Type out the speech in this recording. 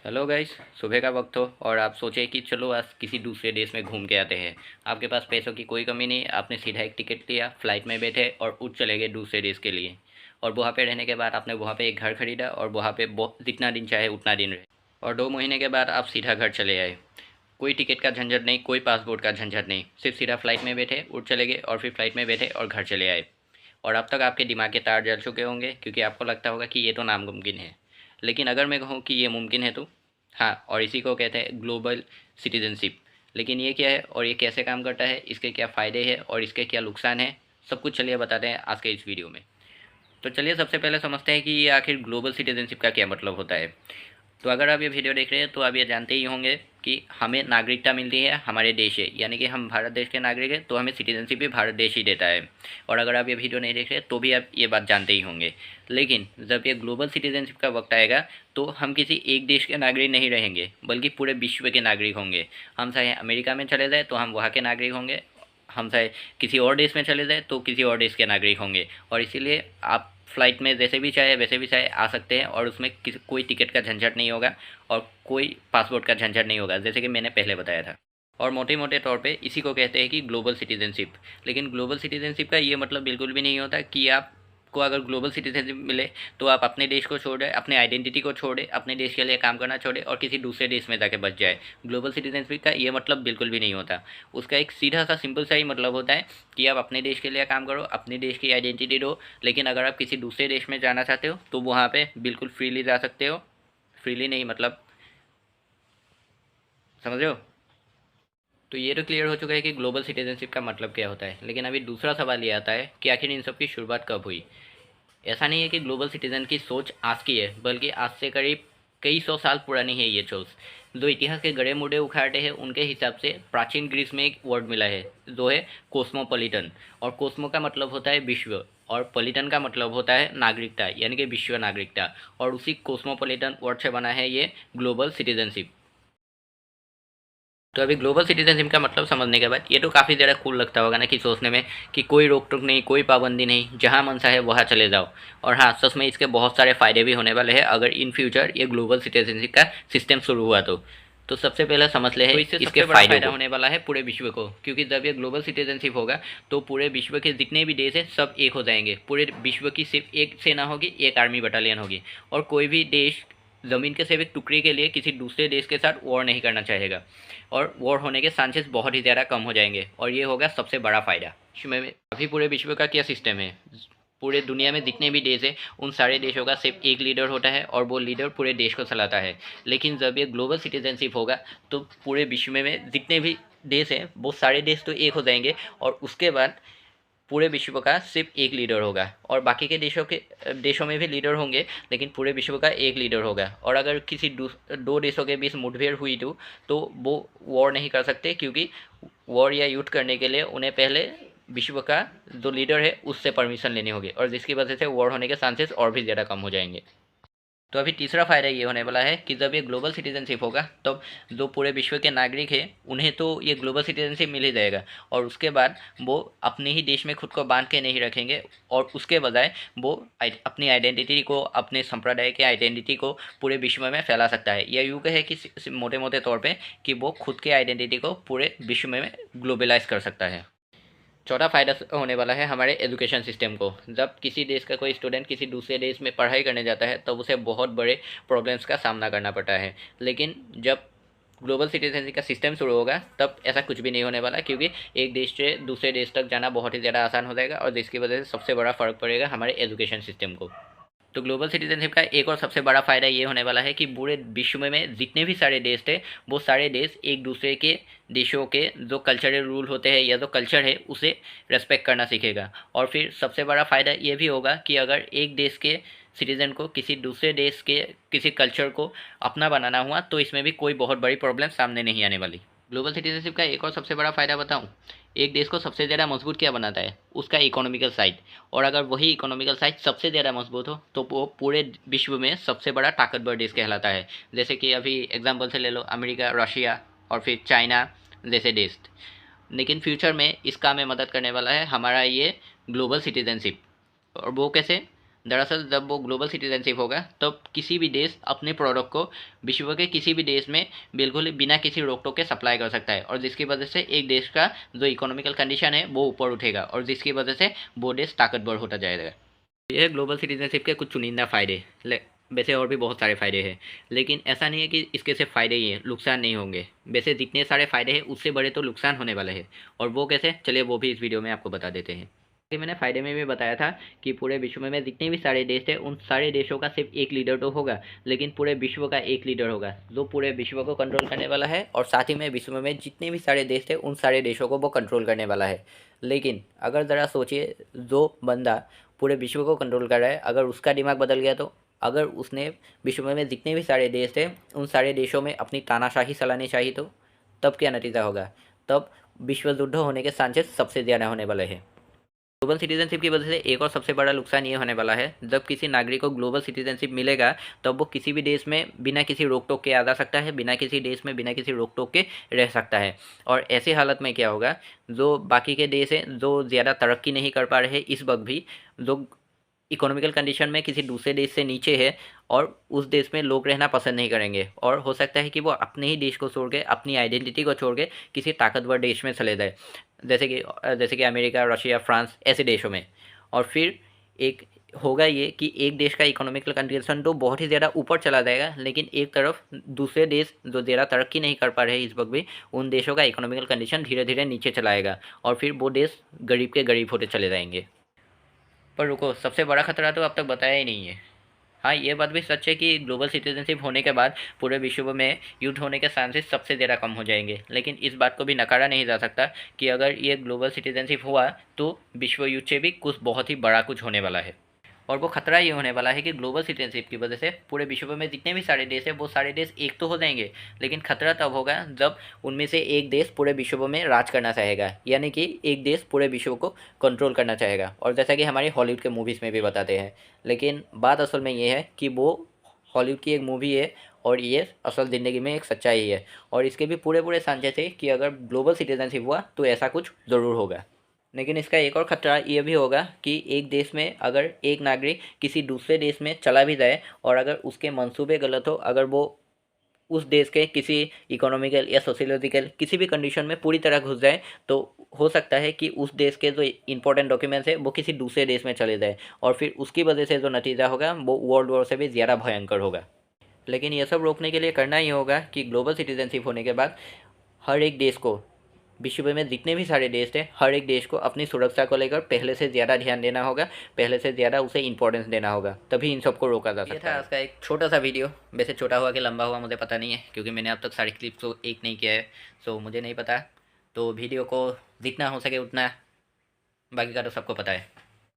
Hello guys. सुबह का वक्त हो और आप सोचे कि चलो आज किसी दूसरे देश में घूम के आते हैं। आपके पास पैसों की कोई कमी नहीं, आपने सीधा एक टिकट लिया, फ्लाइट में बैठे और उठ चले गए दूसरे देश के लिए। और वहाँ पे रहने के बाद आपने वहाँ पे एक घर खरीदा और वहाँ पे जितना दिन चाहे उतना दिन रहे। और 2 महीने के बाद आप सीधा घर चले आए। कोई टिकट का झंझट नहीं, कोई पासपोर्ट का झंझट नहीं, सिर्फ सीधा फ्लाइट में बैठे उठ चले गए और फिर फ्लाइट में बैठे और घर चले आए। और अब तक आपके दिमाग के तार जल चुके होंगे क्योंकि आपको लगता होगा कि ये तो नामुमकिन है। लेकिन अगर मैं कहूँ कि ये मुमकिन है तो हाँ, और इसी को कहते हैं ग्लोबल सिटीजनशिप। लेकिन ये क्या है और ये कैसे काम करता है, इसके क्या फ़ायदे हैं और इसके क्या नुकसान हैं, सब कुछ चलिए बताते हैं आज के इस वीडियो में। तो चलिए सबसे पहले समझते हैं कि ये आखिर ग्लोबल सिटीजनशिप का क्या मतलब होता है। तो अगर आप ये वीडियो देख रहे हैं तो आप ये जानते ही होंगे कि हमें नागरिकता मिलती है हमारे देश से, यानी कि हम भारत देश के नागरिक हैं तो हमें सिटीजनशिप भी भारत देश ही देता है। और अगर आप ये वीडियो नहीं देख रहे तो भी आप ये बात जानते ही होंगे। लेकिन जब ये ग्लोबल सिटीजनशिप का वक्त आएगा तो हम किसी एक देश के नागरिक नहीं रहेंगे बल्कि पूरे विश्व के नागरिक होंगे। हम चाहे अमेरिका में चले जाए तो हम वहाँ के नागरिक होंगे, हम चाहे किसी और देश में चले जाए तो किसी और देश के नागरिक होंगे। और इसीलिए आप फ़्लाइट में जैसे भी चाहे वैसे भी चाहे आ सकते हैं और उसमें किसी कोई टिकट का झंझट नहीं होगा और कोई पासपोर्ट का झंझट नहीं होगा, जैसे कि मैंने पहले बताया था। और मोटे मोटे तौर पे इसी को कहते हैं कि ग्लोबल सिटीजनशिप। लेकिन ग्लोबल सिटीजनशिप का ये मतलब बिल्कुल भी नहीं होता कि आपको अगर ग्लोबल सिटीजनशिप मिले तो आप अपने देश को छोड़ दें, अपने आइडेंटिटी को छोड़े, अपने देश के लिए काम करना छोड़े और किसी दूसरे देश में जाके बस जाए। ग्लोबल सिटीजनशिप का ये मतलब बिल्कुल भी नहीं होता। उसका एक सीधा सा सिंपल सा ही मतलब होता है कि आप अपने देश के लिए काम करो, अपने देश की आइडेंटिटी दो। लेकिन अगर आप किसी दूसरे देश में जाना चाहते हो तो वहाँ पे बिल्कुल फ्रीली जा सकते हो। फ्रीली नहीं मतलब, समझ रहे हो। तो ये तो क्लियर हो चुका है कि ग्लोबल सिटीजनशिप का मतलब क्या होता है। लेकिन अभी दूसरा सवाल ये आता है कि आखिर इन सब की शुरुआत कब हुई। ऐसा नहीं है कि ग्लोबल सिटीजन की सोच आज की है, बल्कि आज से करीब कई सौ साल पुरानी है ये सोच। जो इतिहास के गड़े मुड़े उखाड़े हैं उनके हिसाब से प्राचीन ग्रीस में एक वर्ड मिला है जो है कोस्मोपॉलिटन। और कोस्मो का मतलब होता है विश्व और पॉलिटन का मतलब होता है नागरिकता, यानी कि विश्व नागरिकता। और उसी कोस्मोपॉलिटन वर्ड से बना है ये ग्लोबल सिटीजनशिप। तो अभी ग्लोबल सिटीजनशिप का मतलब समझने के बाद ये तो काफ़ी ज़्यादा कूल लगता होगा ना कि सोचने में कि कोई रोक टोक नहीं, कोई पाबंदी नहीं, जहाँ मन चाहे वहाँ चले जाओ। और हाँ, सच में इसके बहुत सारे फ़ायदे भी होने वाले हैं अगर इन फ्यूचर ये ग्लोबल सिटीजनशिप का सिस्टम शुरू हुआ तो सबसे पहले समझ ले है तो इसके फ़ायदा होने वाला है पूरे विश्व को, क्योंकि जब ये ग्लोबल सिटीजनशिप होगा तो पूरे विश्व के जितने भी देश हैं सब एक हो जाएंगे। पूरे विश्व की सिर्फ एक सेना होगी, एक आर्मी बटालियन होगी। और कोई भी देश ज़मीन के सिर्फ एक टुकड़े के लिए किसी दूसरे देश के साथ वॉर नहीं करना चाहेगा। और वॉर होने के चांसेस बहुत ही ज़्यादा कम हो जाएंगे और ये होगा सबसे बड़ा फ़ायदा। विश्व में अभी पूरे विश्व का क्या सिस्टम है, पूरे दुनिया में जितने भी देश हैं उन सारे देशों का सिर्फ एक लीडर होता है और वो लीडर पूरे देश को चलाता है। लेकिन जब ये ग्लोबल सिटीजनशिप होगा तो पूरे विश्व में जितने भी देश हैं वो सारे देश तो एक हो जाएंगे और उसके बाद पूरे विश्व का सिर्फ एक लीडर होगा। और बाकी के देशों में भी लीडर होंगे, लेकिन पूरे विश्व का एक लीडर होगा। और अगर किसी दो देशों के बीच मुठभेड़ हुई तो वो वॉर नहीं कर सकते, क्योंकि वॉर या युद्ध करने के लिए उन्हें पहले विश्व का जो लीडर है उससे परमिशन लेनी होगी, और जिसकी वजह से वॉर होने के चांसेस और भी ज़्यादा कम हो जाएंगे। तो अभी तीसरा फ़ायदा ये होने वाला है कि जब ये ग्लोबल सिटीजनशिप होगा तब जो पूरे विश्व के नागरिक हैं उन्हें तो ये ग्लोबल सिटीजनशिप मिल ही जाएगा। और उसके बाद वो अपने ही देश में खुद को बांध के नहीं रखेंगे और उसके बजाय वो अपनी आइडेंटिटी को, अपने संप्रदाय के आइडेंटिटी को पूरे विश्व में फैला सकता है। या यूँ कहे कि मोटे मोटे तौर पर कि वो खुद के आइडेंटिटी को पूरे विश्व में ग्लोबलाइज कर सकता है। चौथा फ़ायदा होने वाला है हमारे एजुकेशन सिस्टम को। जब किसी देश का कोई स्टूडेंट किसी दूसरे देश में पढ़ाई करने जाता है तब उसे बहुत बड़े प्रॉब्लम्स का सामना करना पड़ता है। लेकिन जब ग्लोबल सिटीजनशिप का सिस्टम शुरू होगा तब ऐसा कुछ भी नहीं होने वाला, क्योंकि एक देश से दूसरे देश तक जाना बहुत ही ज़्यादा आसान हो जाएगा और जिसकी वजह से सबसे बड़ा फ़र्क पड़ेगा हमारे एजुकेशन सिस्टम को। तो ग्लोबल सिटीजनशिप का एक और सबसे बड़ा फ़ायदा ये होने वाला है कि पूरे विश्व में जितने भी सारे देश थे वो सारे देश एक दूसरे के देशों के जो कल्चरल रूल होते हैं या जो कल्चर है उसे रेस्पेक्ट करना सीखेगा। और फिर सबसे बड़ा फ़ायदा ये भी होगा कि अगर एक देश के सिटीज़न को किसी दूसरे देश के किसी कल्चर को अपना बनाना हुआ तो इसमें भी कोई बहुत बड़ी प्रॉब्लम सामने नहीं आने वाली। ग्लोबल सिटीजनशिप का एक और सबसे बड़ा फ़ायदा बताऊं, एक देश को सबसे ज़्यादा मजबूत क्या बनाता है, उसका इकोनॉमिकल साइड। और अगर वही इकोनॉमिकल साइड सबसे ज़्यादा मजबूत हो तो वो पूरे विश्व में सबसे बड़ा ताकतवर देश कहलाता है। जैसे कि अभी एग्जांपल से ले लो अमेरिका, रशिया और फिर चाइना जैसे देश। लेकिन फ्यूचर में इसका में मदद करने वाला है हमारा ये ग्लोबल सिटीजनशिप। और वो कैसे, दरअसल जब वो ग्लोबल सिटीजनशिप होगा तब किसी भी देश अपने प्रोडक्ट को विश्व के किसी भी देश में बिल्कुल बिना किसी रोक टोक के सप्लाई कर सकता है, और जिसकी वजह से एक देश का जो इकोनॉमिकल कंडीशन है वो ऊपर उठेगा, और जिसकी वजह से वो देश ताकतवर होता जाएगा। ये ग्लोबल सिटीजनशिप के कुछ चुनिंदा फ़ायदे, वैसे और भी बहुत सारे फ़ायदे हैं, लेकिन ऐसा नहीं है कि इसके सिर्फ फ़ायदे ही हैं, नुकसान नहीं होंगे। वैसे जितने सारे फ़ायदे हैं उससे बड़े तो नुकसान होने वाले हैं, और वो कैसे, चलिए वो भी इस वीडियो में आपको बता देते हैं। कि मैंने फ़ायदे में भी बताया था कि पूरे विश्व में जितने भी सारे देश थे उन सारे देशों का सिर्फ एक लीडर तो होगा, लेकिन पूरे विश्व का एक लीडर होगा जो पूरे विश्व को कंट्रोल करने वाला है, और साथ ही में विश्व में जितने भी सारे देश थे उन सारे देशों को वो कंट्रोल करने वाला है। लेकिन अगर ज़रा सोचिए, जो बंदा पूरे विश्व को कंट्रोल कर रहा है, अगर उसका दिमाग बदल गया तो, अगर उसने विश्व में जितने भी सारे देश थे उन सारे देशों में अपनी तानाशाही चलानी चाहिए तो तब क्या नतीजा होगा? तब विश्व युद्ध होने के चांसेस सबसे ज़्यादा होने वाले हैं। ग्लोबल सिटीजनशिप की वजह से एक और सबसे बड़ा नुकसान ये होने वाला है, जब किसी नागरिक को ग्लोबल सिटीजनशिप मिलेगा तब वो किसी भी देश में बिना किसी रोक टोक के आ जा सकता है, बिना किसी देश में बिना किसी रोक टोक के रह सकता है। और ऐसी हालत में क्या होगा, जो बाकी के देश हैं जो ज़्यादा तरक्की नहीं कर पा रहे इस वक्त भी, जो इकोनॉमिकल कंडीशन में किसी दूसरे देश से नीचे है, और उस देश में लोग रहना पसंद नहीं करेंगे, और हो सकता है कि वो अपने ही देश को छोड़ के, अपनी आइडेंटिटी को छोड़ के किसी ताकतवर देश में चले जाए, जैसे कि अमेरिका, रशिया, फ्रांस ऐसे देशों में। और फिर एक होगा ये कि एक देश का इकोनॉमिकल कंडीशन तो बहुत ही ज़्यादा ऊपर चला जाएगा, लेकिन एक तरफ दूसरे देश जो ज़्यादा तरक्की नहीं कर पा रहे इस वक्त भी, उन देशों का इकोनॉमिकल कंडीशन धीरे धीरे नीचे चला आएगा, और फिर वो देश गरीब के गरीब होते चले जाएंगे। पर रुको, सबसे बड़ा खतरा तो अब तक बताया ही नहीं है। हाँ, ये बात भी सच है कि ग्लोबल सिटीजनशिप होने के बाद पूरे विश्व में युद्ध होने के चांसेस सबसे ज़्यादा कम हो जाएंगे, लेकिन इस बात को भी नकारा नहीं जा सकता कि अगर ये ग्लोबल सिटीजनशिप हुआ तो विश्व युद्ध से भी कुछ बहुत ही बड़ा कुछ होने वाला है। और वो खतरा ये होने वाला है कि ग्लोबल सिटीजनशिप की वजह से पूरे विश्व में जितने भी सारे देश हैं वो सारे देश एक तो हो जाएंगे, लेकिन खतरा तब होगा जब उनमें से एक देश पूरे विश्व में राज करना चाहेगा, यानी कि एक देश पूरे विश्व को कंट्रोल करना चाहेगा, और जैसा कि हमारी हॉलीवुड के मूवीज़ में भी बताते हैं। लेकिन बात असल में ये है कि वो हॉलीवुड की एक मूवी है, और ये असल ज़िंदगी में एक सच्चाई है, और इसके भी पूरे पूरे चांसेस है कि अगर ग्लोबल सिटीजनशिप हुआ तो ऐसा कुछ ज़रूर होगा। लेकिन इसका एक और खतरा ये भी होगा कि एक देश में अगर एक नागरिक किसी दूसरे देश में चला भी जाए, और अगर उसके मंसूबे गलत हो, अगर वो उस देश के किसी इकोनॉमिकल या सोशियोलॉजिकल किसी भी कंडीशन में पूरी तरह घुस जाए, तो हो सकता है कि उस देश के जो इंपॉर्टेंट डॉक्यूमेंट्स है वो किसी दूसरे देश में चले जाए, और फिर उसकी वजह से जो नतीजा होगा वो वर्ल्ड वॉर से भी ज़्यादा भयंकर होगा। लेकिन ये सब रोकने के लिए करना ही होगा कि ग्लोबल सिटीजनशिप होने के बाद हर एक देश को, विश्व में जितने भी सारे देश थे, हर एक देश को अपनी सुरक्षा को लेकर पहले से ज़्यादा ध्यान देना होगा, पहले से ज़्यादा उसे इंपॉर्टेंस देना होगा, तभी इन सबको रोका जा सकता है। ये था आज का एक छोटा सा वीडियो। वैसे छोटा हुआ कि लंबा हुआ मुझे पता नहीं है, क्योंकि मैंने अब तक सारी क्लिप्स को एक नहीं किया है, सो मुझे नहीं पता। तो वीडियो को जितना हो सके उतना, बाकी का तो सबको पता है।